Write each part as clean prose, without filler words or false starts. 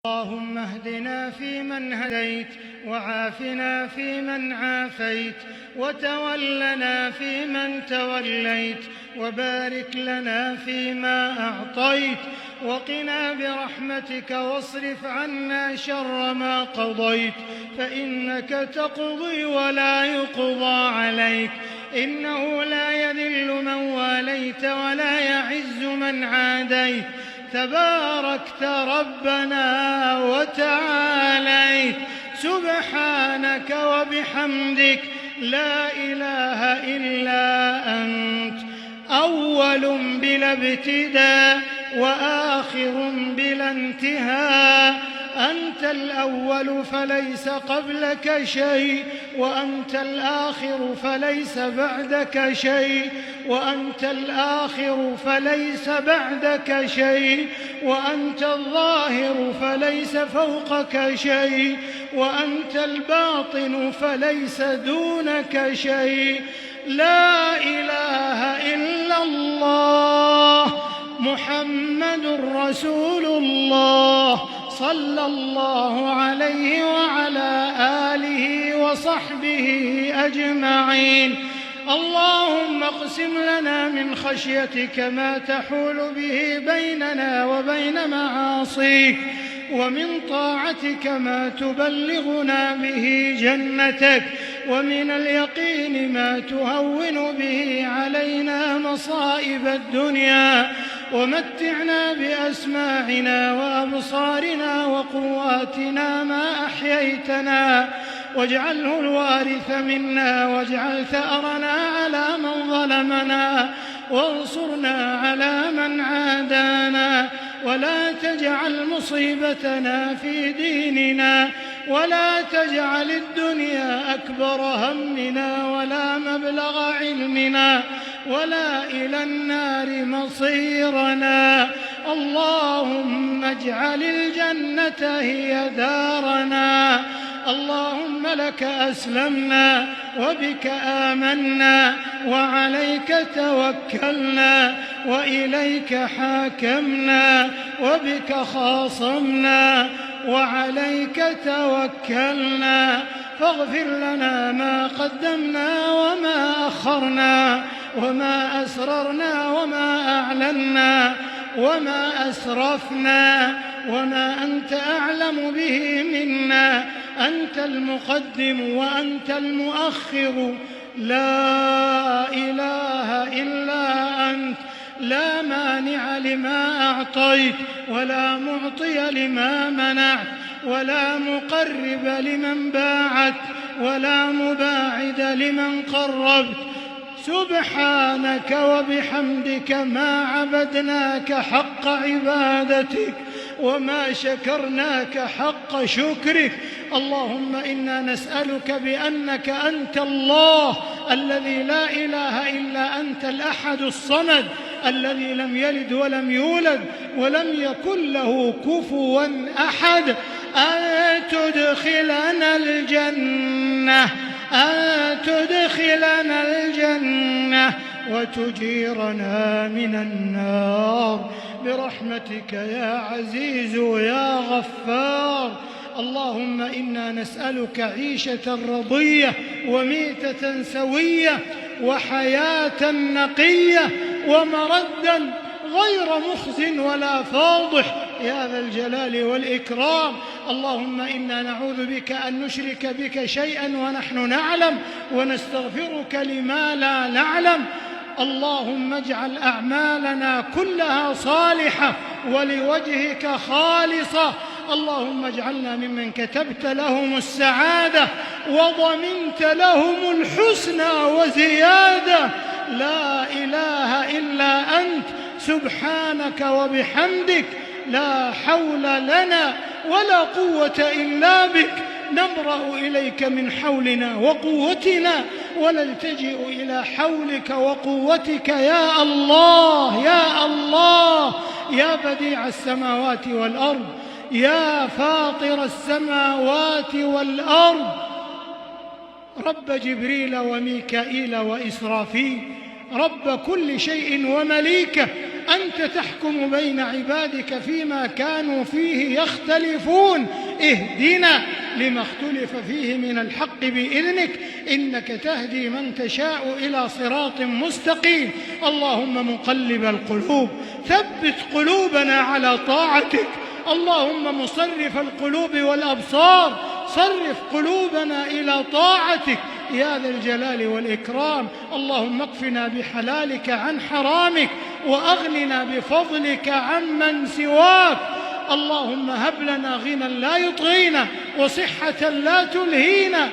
اللهم اهدنا فيمن هديت، وعافنا فيمن عافيت، وتولنا فيمن توليت، وبارك لنا فيما أعطيت، وقنا برحمتك واصرف عنا شر ما قضيت، فإنك تقضي ولا يقضى عليك، إنه لا يذل من واليت ولا يعز من عاديت، تباركت ربنا وتعاليت. سبحانك وبحمدك، لا إله إلا أنت، أول بلا ابتداء وآخر بلا انتهاء. أنت الأول فليس قبلك شيء، وأنت الآخر فليس بعدك شيء، وأنت الآخر فليس بعدك شيء، وأنت الظاهر فليس فوقك شيء، وأنت الباطن فليس دونك شيء. لا إله إلا الله، محمد رسول الله، صلى الله عليه وعلى آله وصحبه أجمعين. اللهم اقسم لنا من خشيتك ما تحول به بيننا وبين معاصيك، ومن طاعتك ما تبلغنا به جنتك، ومن اليقين ما تهون به علينا مصائب الدنيا، ومتعنا بأسماعنا وأبصارنا وقواتنا ما أحييتنا، واجعله الوارث منا، واجعل ثأرنا على من ظلمنا، وانصرنا على من عادانا، ولا تجعل مصيبتنا في ديننا، ولا تجعل الدنيا أكبر همنا، ولا مبلغ علمنا، ولا إلى النار مصيرنا. اللهم اجعل الجنة هي دارنا. اللهم لك أسلمنا، وبك آمنا، وعليك توكلنا، وإليك حاكمنا، وبك خاصمنا، وعليك توكلنا. فاغفر لنا ما قدمنا وما أخرنا، وما أسررنا وما أعلنا، وما أسرفنا، وما أنت أعلم به منا. أنت المقدم وأنت المؤخر، لا إله إلا أنت. لا مانع لما أعطيت، ولا معطي لما منعت، ولا مقرب لمن باعت، ولا مباعد لمن قربت. سبحانك وبحمدك ما عبدناك حق عبادتك، وما شكرناك حق شكرك. اللهم إنا نسألك بأنك أنت الله الذي لا إله إلا أنت، الأحد الصمد الذي لم يلد ولم يولد ولم يكن له كفوا أحد، أن تدخلنا الجنة، أن تدخلنا الجنة وتجيرنا من النار برحمتك يا عزيز يا غفار. اللهم إنا نسألك عيشة رضية، وميتة سوية، وحياة نقية، ومردا غير مخزٍ ولا فاضح يا ذا الجلال والإكرام. اللهم إنا نعوذ بك أن نشرك بك شيئا ونحن نعلم، ونستغفرك لما لا نعلم. اللهم اجعل أعمالنا كلها صالحة ولوجهك خالصة. اللهم اجعلنا ممن كتبت لهم السعادة وضمنت لهم الحسنى وزيادة. لا إله إلا أنت، سبحانك وبحمدك، لا حول لنا ولا قوة إلا بك. نبرأ إليك من حولنا وقوتنا، ونلتجئ إلى حولك وقوتك يا الله يا الله، يا بديع السماوات والأرض، يا فاطر السماوات والأرض، رب جبريل وميكائيل وإسرافيل، رب كل شيء ومليكه. أنت تحكم بين عبادك فيما كانوا فيه يختلفون، اهدنا لما اختلف فيه من الحق بإذنك، إنك تهدي من تشاء إلى صراط مستقيم. اللهم مقلب القلوب ثبت قلوبنا على طاعتك، اللهم مصرف القلوب والأبصار صرف قلوبنا إلى طاعتك يا ذا الجلال والإكرام. اللهم اكفنا بحلالك عن حرامك وأغننا بفضلك عمن سواك. اللهم هب لنا غنى لا يطغينا وصحة لا تلهينا،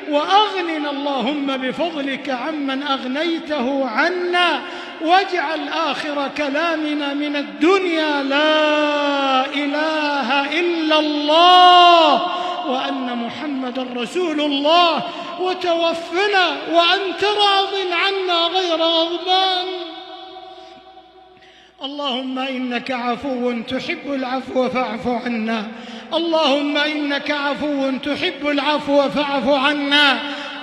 وأغننا اللهم بفضلك عمن أغنيته عنا، واجعل آخر كلامنا من الدنيا لا إله إلا الله وأن محمد رسول الله، وتوفنا وأنت راض عنا غير غضبان. اللهم إنك عفو تحب العفو فاعف عنا، اللهم إنك عفو تحب العفو فاعف عنا،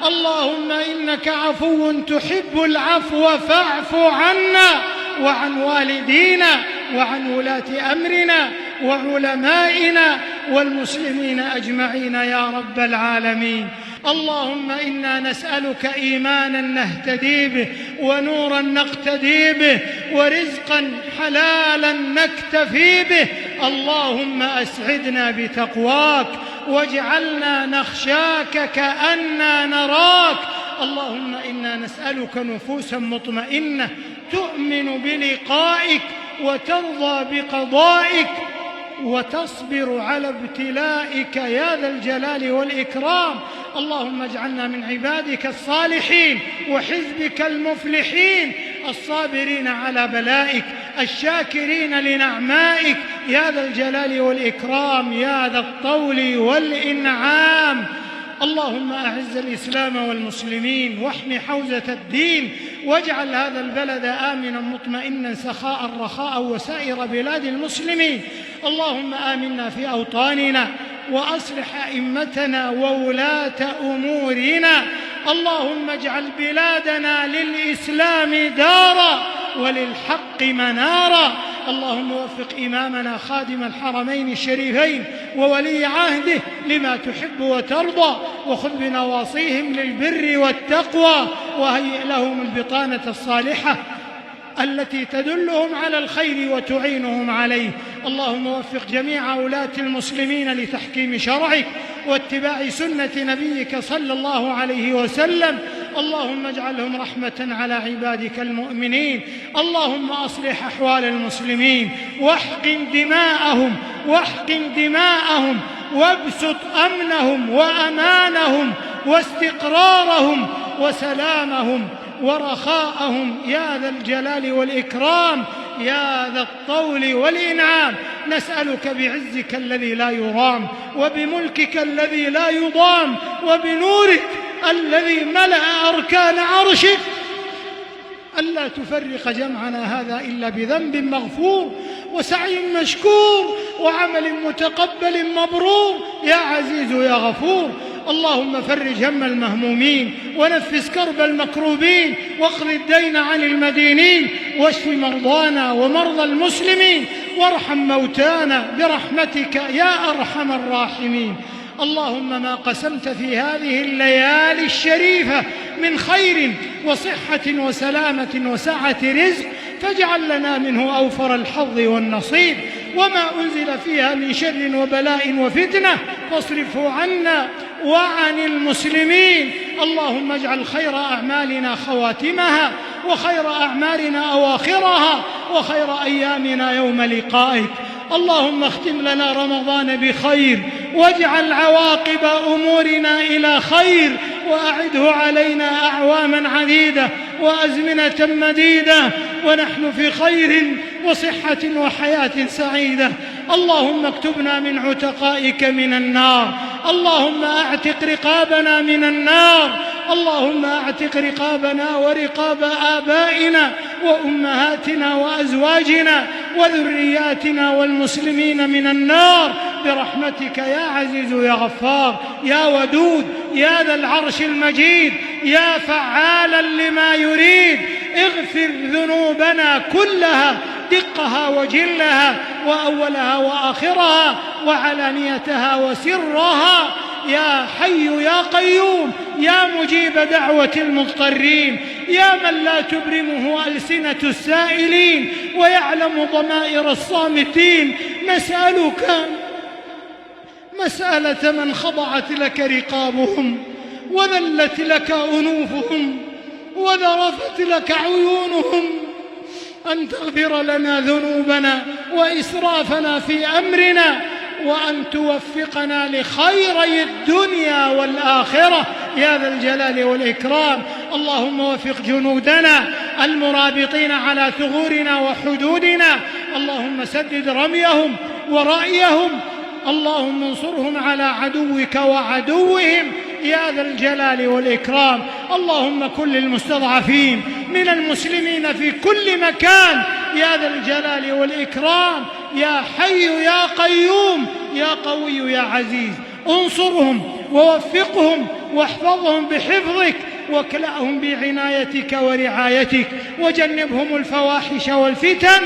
اللهم إنك عفو تحب العفو فاعف عنا وعن والدينا وعن ولاة أمرنا وعلمائنا والمسلمين أجمعين يا رب العالمين. اللهم إنا نسألك إيمانا نهتدي به ونورا نقتدي به ورزقا حلالا نكتفي به. اللهم أسعدنا بتقواك واجعلنا نخشاك كأننا نراك. اللهم إنا نسألك نفوسا مطمئنة تؤمن بلقائك وترضى بقضائك وتصبر على ابتلائك يا ذا الجلال والإكرام. اللهم اجعلنا من عبادك الصالحين وحزبك المفلحين الصابرين على بلائك الشاكرين لنعمائك يا ذا الجلال والإكرام يا ذا الطول والإنعام. اللهم أعز الإسلام والمسلمين واحم حوزة الدين، واجعل هذا البلد آمنا مطمئنا سخاء رخاء وسائر بلاد المسلمين. اللهم آمنا في أوطاننا وأصلح أئمتنا وولاة أمورنا. اللهم اجعل بلادنا للإسلام دارا وللحق منارا. اللهم وفق إمامنا خادم الحرمين الشريفين وولي عهده لما تحب وترضى، وخذ بنواصيهم للبر والتقوى، وهيئ لهم البطانة الصالحة التي تدلهم على الخير وتعينهم عليه. اللهم وفق جميع ولاة المسلمين لتحكيم شرعك واتباع سنة نبيك صلى الله عليه وسلم. اللهم اجعلهم رحمة على عبادك المؤمنين. اللهم أصلح أحوال المسلمين واحقن دماءهم وابسط أمنهم وأمانهم واستقرارهم وسلامهم ورخاءهم يا ذا الجلال والإكرام يا ذا الطول والإنعام. نسألك بعزك الذي لا يرام وبملكك الذي لا يضام وبنورك الذي ملأ أركان عرشك ألا تفرق جمعنا هذا إلا بذنب مغفور وسعي مشكور وعمل متقبل مبرور يا عزيز يا غفور. اللهم فرج هم المهمومين ونفس كرب المكروبين واقض الدين عن المدينين واشف مرضانا ومرضى المسلمين وارحم موتانا برحمتك يا أرحم الراحمين. اللهم ما قسمت في هذه الليالي الشريفة من خير وصحة وسلامة وسعة رزق فاجعل لنا منه أوفر الحظ والنصيب، وما أنزل فيها من شر وبلاء وفتنة فاصرفه عنا وعن المسلمين. اللهم اجعل خير أعمالنا خواتمها وخير أعمالنا أواخرها وخير أيامنا يوم لقائك. اللهم اختم لنا رمضان بخير واجعل عواقب أمورنا إلى خير وأعده علينا أعواما عديدة وأزمنة مديدة ونحن في خير وصحة وحياة سعيدة. اللهم اكتبنا من عتقائك من النار. اللهم اعتق رقابنا من النار. اللهم اعتق رقابنا ورقاب آبائنا وأمهاتنا وأزواجنا وذرياتنا والمسلمين من النار برحمتك يا عزيز يا غفار يا ودود يا ذا العرش المجيد يا فعالا لما يريد. اغفر ذنوبنا كلها دقها وجلها وأولها وآخرها وعلانيتها وسرها، يا حي يا قيوم، يا مجيب دعوة المضطرين، يا من لا تبرمه ألسنة السائلين ويعلم ضمائر الصامتين، نسألك مسألة من خضعت لك رقابهم وذلت لك أنوفهم وذرفت لك عيونهم، أن تغفر لنا ذنوبنا وإسرافنا في أمرنا، وأن توفقنا لخيري الدنيا والآخرة يا ذا الجلال والإكرام. اللهم وفق جنودنا المرابطين على ثغورنا وحدودنا، اللهم سدد رميهم ورأيهم، اللهم انصرهم على عدوك وعدوهم يا ذا الجلال والإكرام. اللهم كن للمستضعفين من المسلمين في كل مكان يا ذا الجلال والإكرام، يا حي يا قيوم يا قوي يا عزيز، انصرهم ووفقهم واحفظهم بحفظك واكلأهم بعنايتك ورعايتك، وجنبهم الفواحش والفتن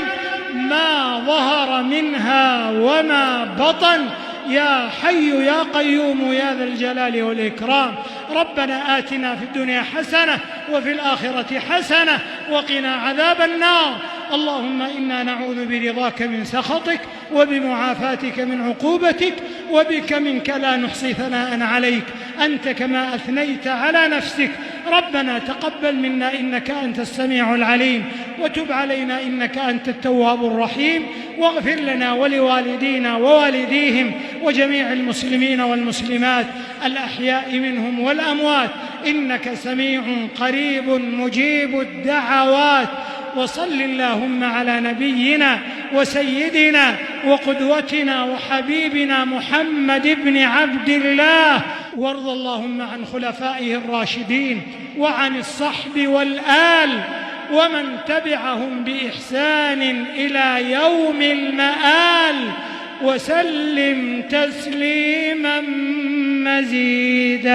ما ظهر منها وما بطن يا حي يا قيوم يا ذا الجلال والإكرام. ربنا آتنا في الدنيا حسنة وفي الآخرة حسنة وقنا عذاب النار. اللهم إنا نعوذ برضاك من سخطك وبمعافاتك من عقوبتك، وبك منك لا نحصي ثناء عليك أنت كما أثنيت على نفسك. ربنا تقبل منا إنك أنت السميع العليم، وتب علينا إنك أنت التواب الرحيم، واغفر لنا ولوالدينا ووالديهم وجميع المسلمين والمسلمات الأحياء منهم والأموات، إنك سميع قريب مجيب الدعوات. وصل اللهم على نبينا وسيدنا وقدوتنا وحبيبنا محمد بن عبد الله، وارض اللهم عن خلفائه الراشدين وعن الصحب والآل ومن تبعهم بإحسان إلى يوم المآل، وسلم تسليما مزيدا.